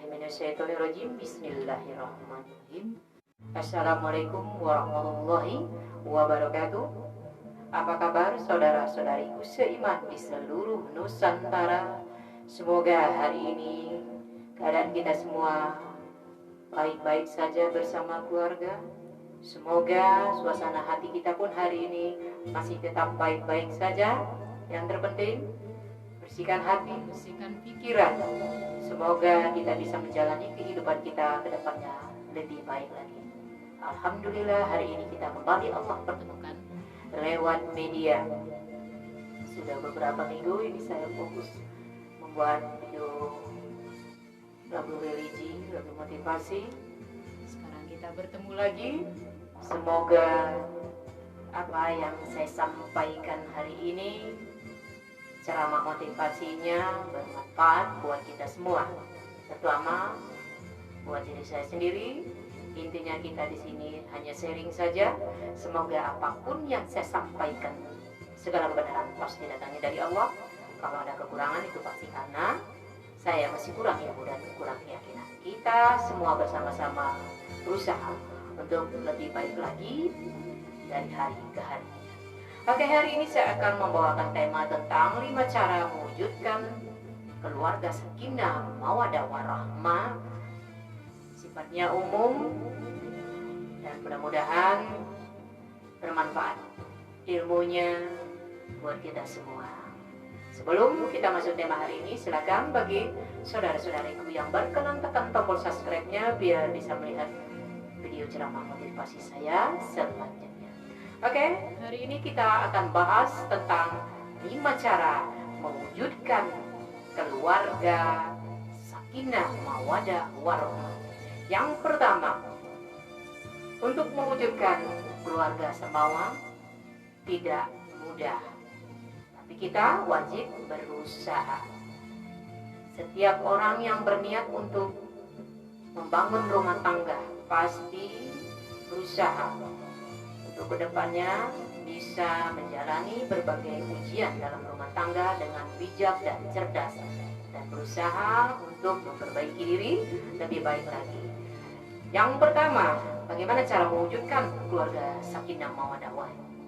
minasyaitonirrajim. Bismillahirrahmanirrahim. Assalamualaikum warahmatullahi wabarakatuh. Apa kabar saudara-saudariku seiman di seluruh Nusantara? Semoga hari ini keadaan kita semua baik-baik saja bersama keluarga. Semoga suasana hati kita pun hari ini masih tetap baik-baik saja. Yang terpenting, bersihkan hati, bersihkan pikiran. Semoga kita bisa menjalani kehidupan kita ke depannya lebih baik lagi. Alhamdulillah, hari ini kita kembali Allah pertemukan lewat media. Sudah beberapa minggu ini saya fokus membuat video lagu religi, lagu motivasi. Sekarang kita bertemu lagi. Semoga apa yang saya sampaikan hari ini, ceramah motivasinya bermanfaat buat kita semua, terutama buat diri saya sendiri. Intinya kita di sini hanya sharing saja. Semoga apapun yang saya sampaikan, segala kebenaran pasti datangnya dari Allah. Kalau ada kekurangan itu pasti karena saya masih kurang ilmu dan kurang keyakinan. Kita semua bersama-sama berusaha untuk lebih baik lagi dari hari ke hari. Oke, hari ini saya akan membawakan tema tentang 5 cara mewujudkan keluarga sakinah mawaddah warahmah. Sifatnya umum dan mudah-mudahan bermanfaat ilmunya buat kita semua. Sebelum kita masuk tema hari ini, silakan bagi saudara-saudariku yang berkenan tekan tombol subscribe-nya biar bisa melihat video ceramah motivasi saya selanjutnya. Oke, hari ini kita akan bahas tentang 5 cara mewujudkan keluarga sakinah mawaddah warahmah. Yang pertama, untuk mewujudkan keluarga semawa tidak mudah, tapi kita wajib berusaha. Setiap orang yang berniat untuk membangun rumah tangga pasti berusaha untuk kedepannya bisa menjalani berbagai ujian dalam rumah tangga dengan bijak dan cerdas, dan berusaha untuk memperbaiki diri lebih baik lagi. Yang pertama, bagaimana cara mewujudkan keluarga sakinah mawaddah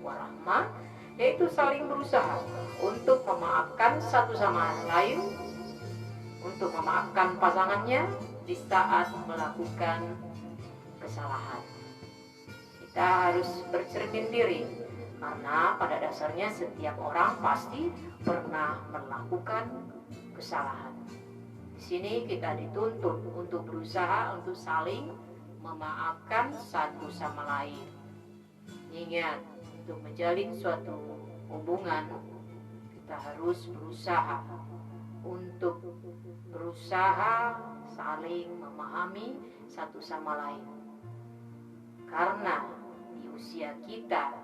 warahmah, yaitu saling berusaha untuk memaafkan satu sama lain, untuk memaafkan pasangannya di saat melakukan kesalahan. Kita harus bercermin diri, karena pada dasarnya setiap orang pasti pernah melakukan kesalahan. Di sini kita dituntut untuk berusaha untuk saling memaafkan satu sama lain. Ingat, untuk menjalin suatu hubungan kita harus berusaha untuk saling memahami satu sama lain. Karena di usia kita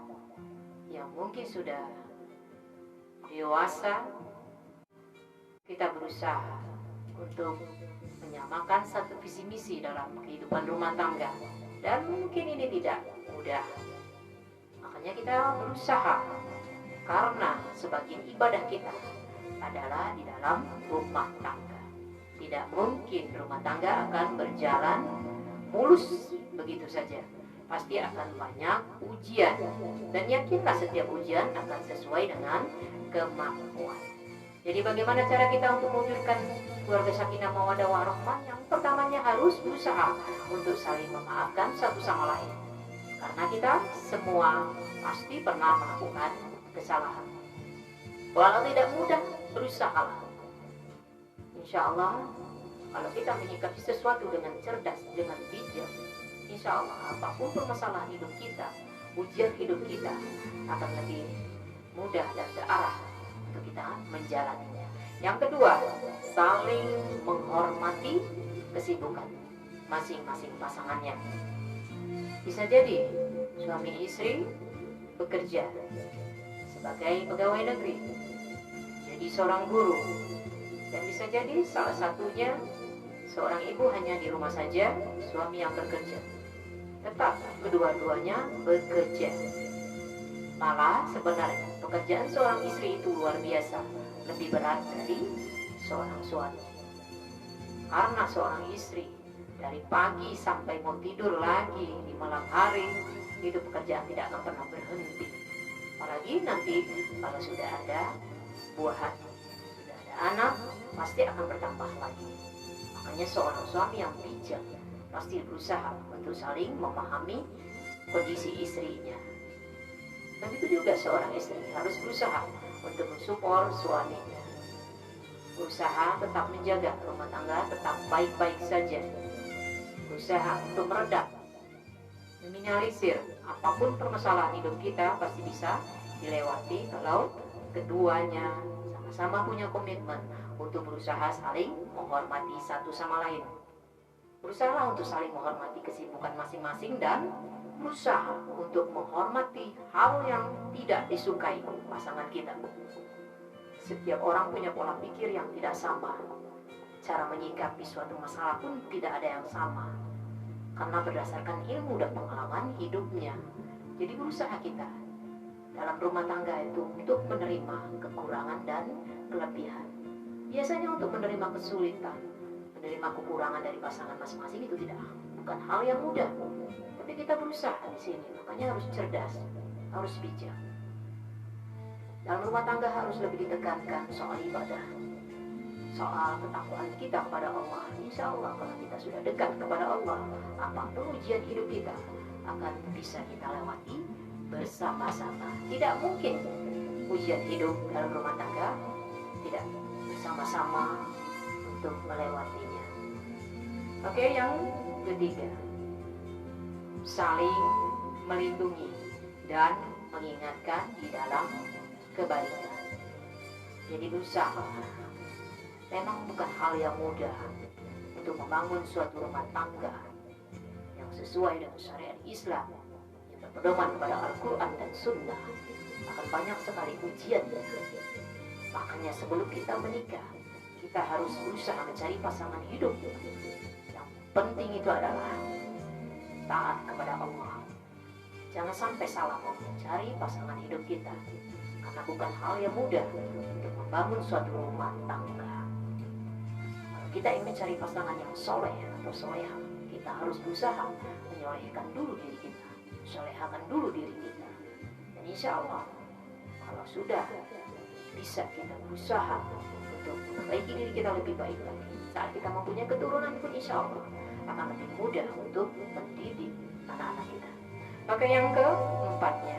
yang mungkin sudah dewasa, kita berusaha untuk menyamakan satu visi misi dalam kehidupan rumah tangga, dan mungkin ini tidak mudah. Makanya kita berusaha, karena sebagian ibadah kita adalah di dalam rumah tangga. Tidak mungkin rumah tangga akan berjalan mulus begitu saja. Pasti akan banyak ujian, dan yakinlah setiap ujian akan sesuai dengan kemampuan. Jadi bagaimana cara kita untuk mewujudkan keluarga sakinah mawaddah warahmah? Yang pertamanya harus berusaha untuk saling memaafkan satu sama lain, karena kita semua pasti pernah melakukan kesalahan. Walau tidak mudah, berusaha. Insya Allah, kalau kita menyikapi sesuatu dengan cerdas, dengan bijak, insya Allah apapun permasalahan hidup kita, ujian hidup kita akan lebih mudah dan terarah untuk kita menjalaninya. Yang kedua, saling menghormati kesibukan masing-masing pasangannya. Bisa jadi suami istri bekerja sebagai pegawai negeri, jadi seorang guru, dan bisa jadi salah satunya seorang ibu hanya di rumah saja, suami yang bekerja. Tetap kedua-duanya bekerja. Malah sebenarnya pekerjaan seorang istri itu luar biasa, lebih berat dari seorang suami. Karena seorang istri dari pagi sampai mau tidur lagi di malam hari, itu pekerjaan tidak akan pernah berhenti. Apalagi nanti kalau sudah ada buahan, sudah ada anak, pasti akan bertambah lagi. Makanya seorang suami yang bijak pasti berusaha untuk saling memahami kondisi istrinya. Begitu juga seorang istri harus berusaha untuk mensupport suaminya, berusaha tetap menjaga rumah tangga tetap baik-baik saja, berusaha untuk meredam, meminimalisir apapun permasalahan hidup kita pasti bisa dilewati kalau keduanya sama-sama punya komitmen untuk berusaha saling menghormati satu sama lain. Berusaha untuk saling menghormati kesibukan masing-masing dan berusaha untuk menghormati hal yang tidak disukai pasangan kita. Setiap orang punya pola pikir yang tidak sama. Cara menyikapi suatu masalah pun tidak ada yang sama. Karena berdasarkan ilmu dan pengalaman hidupnya. Jadi berusaha kita dalam rumah tangga itu untuk menerima kekurangan dan kelebihan. Biasanya untuk menerima kesulitan, menerima kekurangan dari pasangan masing-masing itu bukan hal yang mudah. Tapi kita berusaha di sini, makanya harus cerdas, harus bijak. Dalam rumah tangga harus lebih ditekankan soal ibadah, soal ketakwaan kita kepada Allah. Insya Allah kalau kita sudah dekat kepada Allah, apapun ujian hidup kita akan bisa kita lewati bersama-sama. Tidak mungkin ujian hidup dalam rumah tangga tidak bersama-sama untuk melewatinya. Oke, yang ketiga, saling melindungi dan mengingatkan di dalam kebaikan. Jadi berusaha. Memang bukan hal yang mudah untuk membangun suatu rumah tangga yang sesuai dengan syariat Islam, yang berpedoman pada Al-Quran dan Sunnah. Akan banyak sekali ujian. Makanya sebelum kita menikah, kita harus berusaha mencari pasangan hidup. Yang penting itu adalah taat kepada Allah. Jangan sampai salah mencari pasangan hidup kita, karena bukan hal yang mudah untuk membangun suatu rumah tangga. Kalau kita ingin mencari pasangan yang soleh atau soleha, kita harus berusaha menyolehkan dulu diri kita, solehakan dulu diri kita. Dan insya Allah, kalau sudah bisa kita berusaha untuk memperbaiki diri kita lebih baik lagi, saat kita mempunyai keturunan pun insya Allah akan lebih mudah untuk mendidik anak-anak kita. Maka yang keempatnya,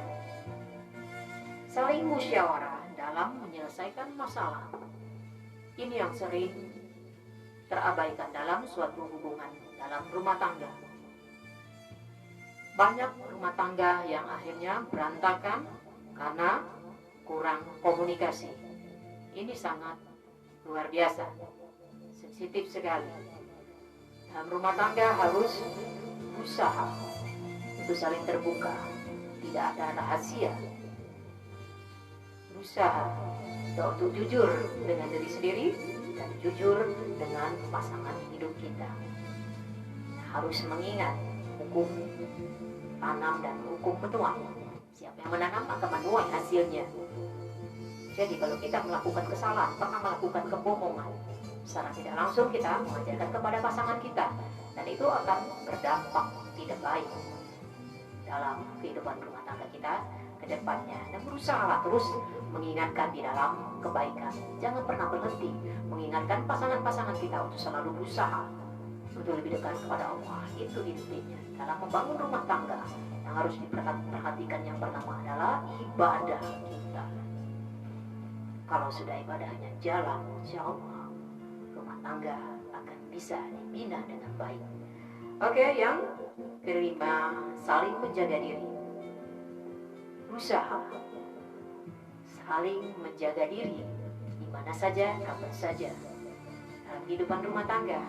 saling musyawarah dalam menyelesaikan masalah. Ini yang sering terabaikan dalam suatu hubungan dalam rumah tangga. Banyak rumah tangga yang akhirnya berantakan karena kurang komunikasi. Ini sangat luar biasa, sensitif sekali. Dalam rumah tangga harus usaha untuk saling terbuka, tidak ada rahasia. Berusaha untuk jujur dengan diri sendiri dan jujur dengan pasangan hidup kita. Harus mengingat hukum tanam dan hukum menuai. Siapa yang menanam akan menuai hasilnya. Jadi kalau kita melakukan kesalahan, pernah melakukan kebohongan, secara tidak langsung kita mengajarkan kepada pasangan kita, dan itu akan berdampak tidak baik dalam kehidupan rumah tangga kita ke depannya. Dan berusaha terus mengingatkan di dalam kebaikan. Jangan pernah berhenti mengingatkan pasangan-pasangan kita untuk selalu berusaha untuk lebih dekat kepada Allah. Itu intinya dalam membangun rumah tangga. Yang harus diperhatikan yang pertama adalah ibadah kita. Kalau sudah ibadahnya jalan, insya Allah rumah tangga akan bisa dibina dengan baik. Oke, yang kelima, saling menjaga diri. Berusaha saling menjaga diri di mana saja, kapan saja. Dalam kehidupan rumah tangga,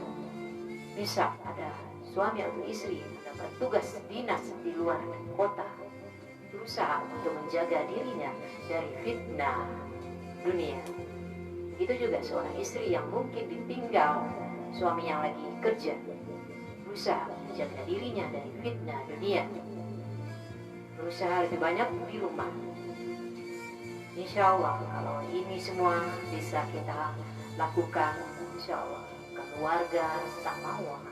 bisa ada suami atau istri mendapat tugas dinas di luar kota, berusaha untuk menjaga dirinya dari fitnah dunia. Begitu juga seorang istri yang mungkin ditinggal suami yang lagi kerja, berusaha menjaga dirinya dari fitnah dunia, berusaha lebih banyak di rumah. Insya Allah kalau ini semua bisa kita lakukan, insya Allah akan keluarga, samawah,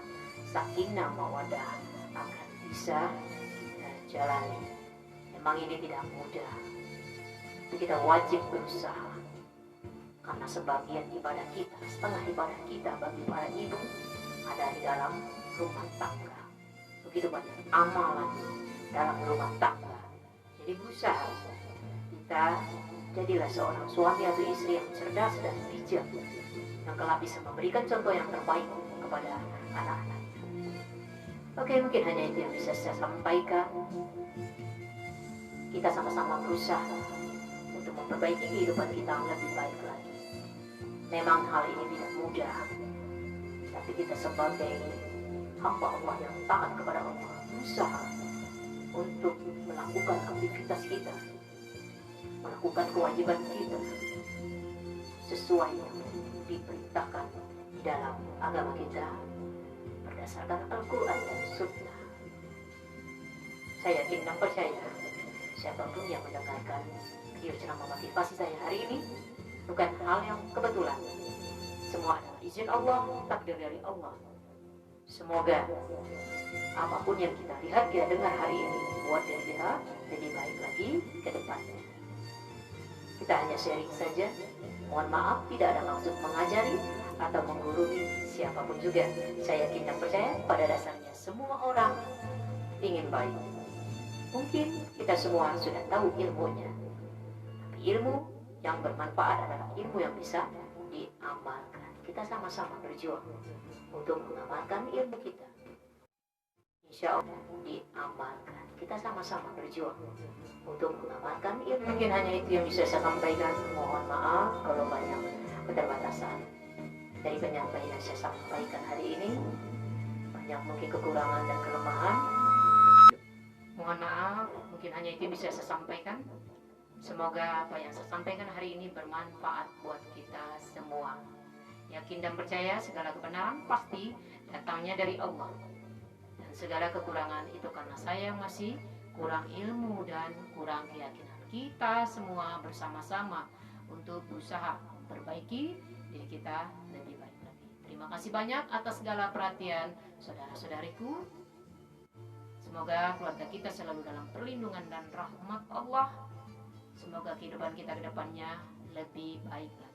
sakinah mawadah akan bisa kita jalani. Memang ini tidak mudah, tapi kita wajib berusaha. Karena sebagian ibadah kita, setengah ibadah kita bagi para ibu ada di dalam rumah tangga. Begitu banyak amalan dalam rumah tangga. Jadi berusaha kita jadilah seorang suami atau istri yang cerdas dan bijak, yang kelak bisa memberikan contoh yang terbaik kepada anak-anaknya. Oke, mungkin hanya itu yang bisa saya sampaikan. Kita sama-sama berusaha untuk memperbaiki kehidupan kita yang lebih baik lagi. Memang hal ini tidak mudah, tapi kita sebagai hamba Allah yang taat kepada Allah berusaha untuk melakukan aktivitas kita, melakukan kewajiban kita sesuai yang diperintahkan di dalam agama kita berdasarkan Al-Quran dan Sunnah. Saya yakin dan percaya siapapun yang mendengarkan video ceramah motivasi saya hari ini bukan hal yang kebetulan. Semua adalah izin Allah, takdir dari Allah. Semoga apapun yang kita lihat, kita dengar hari ini buat diri kita lebih baik lagi ke depannya. Kita hanya sharing saja. Mohon maaf, tidak ada maksud mengajari atau menggurui siapapun juga. Saya yakin dan percaya pada dasarnya semua orang ingin baik. Mungkin kita semua sudah tahu ilmunya, tapi ilmu yang bermanfaat adalah ilmu yang bisa diamalkan. Kita sama-sama berjuang untuk mengamalkan ilmu kita. Insya Allah diamalkan. Kita sama-sama berjuang untuk mengamalkan ilmu. Mungkin hanya itu yang bisa saya sampaikan. Mohon maaf kalau banyak keterbatasan dari penyampaian yang saya sampaikan hari ini. Banyak mungkin kekurangan dan kelemahan. Mohon maaf, mungkin hanya itu yang bisa saya sampaikan. Semoga apa yang saya sampaikan hari ini bermanfaat buat kita semua. Yakin dan percaya segala kebenaran pasti datangnya dari Allah. Dan segala kekurangan itu karena saya masih kurang ilmu dan kurang keyakinan. Kita semua bersama-sama untuk berusaha memperbaiki diri kita lebih baik lagi. Terima kasih banyak atas segala perhatian saudara-saudariku. Semoga keluarga kita selalu dalam perlindungan dan rahmat Allah. Semoga kehidupan kita ke depannya lebih baik lagi.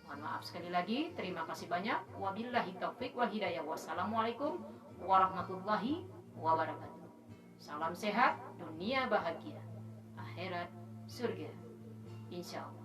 Mohon maaf sekali lagi. Terima kasih banyak. Wabillahi taufiq wal hidayah. Wassalamualaikum warahmatullahi wabarakatuh. Salam sehat, dunia bahagia, akhirat surga. Insya Allah.